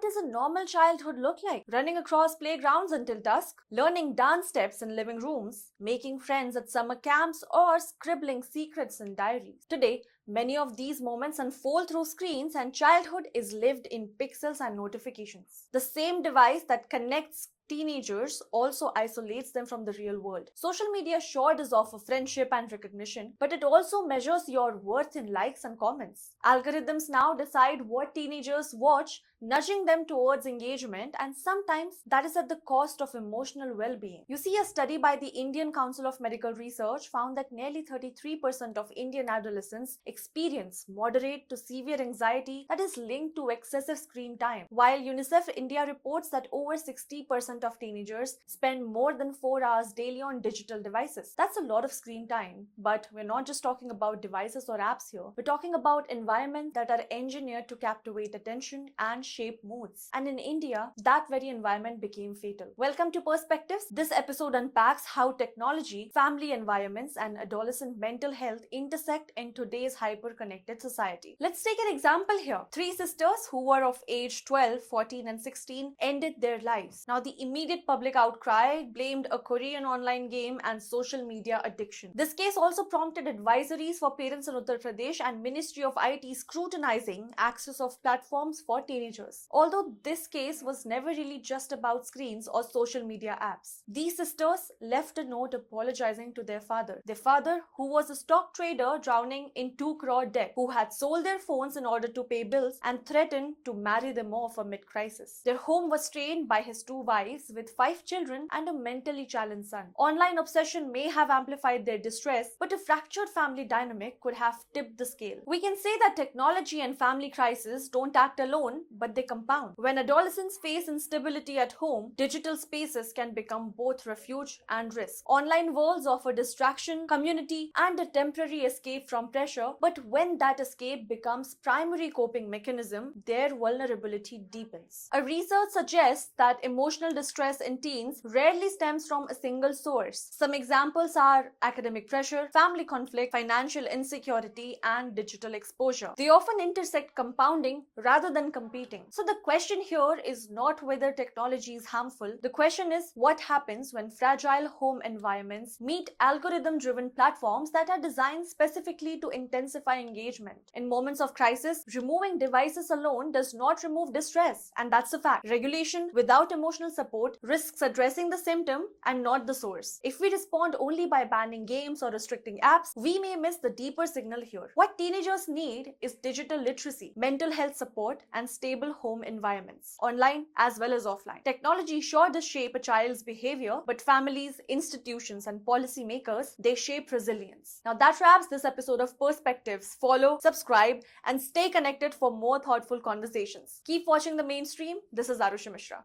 does a normal childhood look like? Running across playgrounds until dusk, learning dance steps in living rooms, making friends at summer camps, or scribbling secrets in diaries. Today, many of these moments unfold through screens, and childhood is lived in pixels and notifications. The same device that connects teenagers also isolates them from the real world. Social media sure does offer friendship and recognition, but it also measures your worth in likes and comments. Algorithms now decide what teenagers watch, nudging them towards engagement, and sometimes that is at the cost of emotional well-being. You see, a study by the Indian Council of Medical Research found that nearly 33% of Indian adolescents experience moderate to severe anxiety that is linked to excessive screen time, while UNICEF India reports that over 60% of teenagers spend more than 4 hours daily on digital devices. That's a lot of screen time, but we're not just talking about devices or apps here. We're talking about environments that are engineered to captivate attention and shape moods. And in India, that very environment became fatal. Welcome to Perspectives. This episode unpacks how technology, family environments, and adolescent mental health intersect in today's hyper-connected society. Let's take an example here. 3 sisters who were of age 12, 14, and 16 ended their lives. Now, the immediate public outcry blamed a Korean online game and social media addiction. This case also prompted advisories for parents in Uttar Pradesh and Ministry of IT scrutinizing access of platforms for teenagers. Although this case was never really just about screens or social media apps. These sisters left a note apologizing to their father. Their father, who was a stock trader drowning in 2 crore debt, who had sold their phones in order to pay bills and threatened to marry them off amid crisis. Their home was strained by his 2 wives with 5 children and a mentally challenged son. Online obsession may have amplified their distress, but a fractured family dynamic could have tipped the scale. We can say that technology and family crises don't act alone, but they compound. When adolescents face instability at home, digital spaces can become both refuge and risk. Online worlds offer distraction, community, and a temporary escape from pressure, but when that escape becomes primary coping mechanism, their vulnerability deepens. A research suggests that emotional distress in teens rarely stems from a single source. Some examples are academic pressure, family conflict, financial insecurity, and digital exposure. They often intersect, compounding rather than competing. So the question here is not whether technology is harmful. The question is what happens when fragile home environments meet algorithm-driven platforms that are designed specifically to intensify engagement. In moments of crisis, removing devices alone does not remove distress, and that's a fact. Regulation without emotional support risks addressing the symptom and not the source. If we respond only by banning games or restricting apps, we may miss the deeper signal here. What teenagers need is digital literacy, mental health support, and stable home environments, online as well as offline. Technology sure does shape a child's behavior, but families, institutions, and policymakers, they shape resilience. Now that wraps this episode of Perspectives. Follow, subscribe, and stay connected for more thoughtful conversations. Keep watching the mainstream. This is Arusha Mishra.